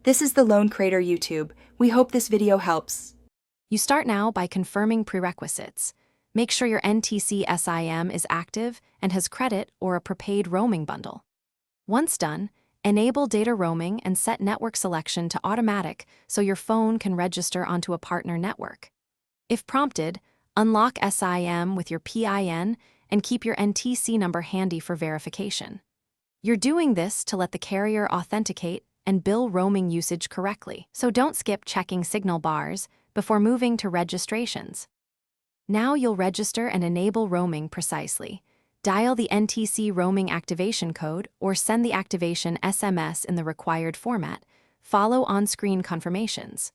This is the Loan Creator YouTube. We hope this video helps. You start now by confirming prerequisites. Make sure your NTC SIM is active and has credit or a prepaid roaming bundle. Once done, enable data roaming and set network selection to automatic so your phone can register onto a partner network. If prompted, unlock SIM with your PIN and keep your NTC number handy for verification. You're doing this to let the carrier authenticate and bill roaming usage correctly, so don't skip checking signal bars before moving to registrations. Now you'll register and enable roaming precisely. Dial the NTC roaming activation code or send the activation SMS in the required format. Follow on-screen confirmations.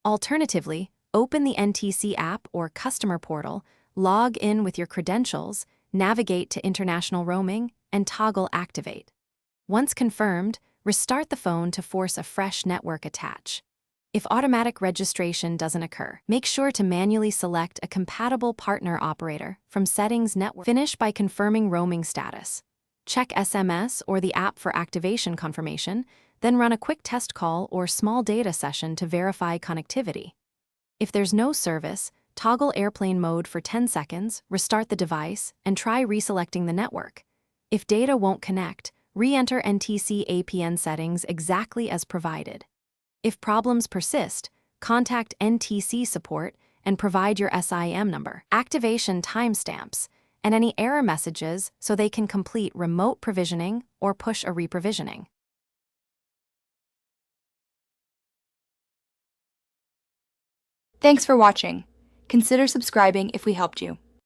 Alternatively, open the NTC app or customer portal, log in with your credentials, navigate to international roaming, and toggle activate. Once confirmed, restart the phone to force a fresh network attach. If automatic registration doesn't occur, make sure to manually select a compatible partner operator from Settings Network. Finish by confirming roaming status. Check SMS or the app for activation confirmation, then run a quick test call or small data session to verify connectivity. If there's no service, toggle airplane mode for 10 seconds, restart the device, and try reselecting the network. If data won't connect, re-enter NTC APN settings exactly as provided. If problems persist, contact NTC support and provide your SIM number, activation timestamps, and any error messages so they can complete remote provisioning or push a reprovisioning. Thanks for watching. Consider subscribing if we helped you.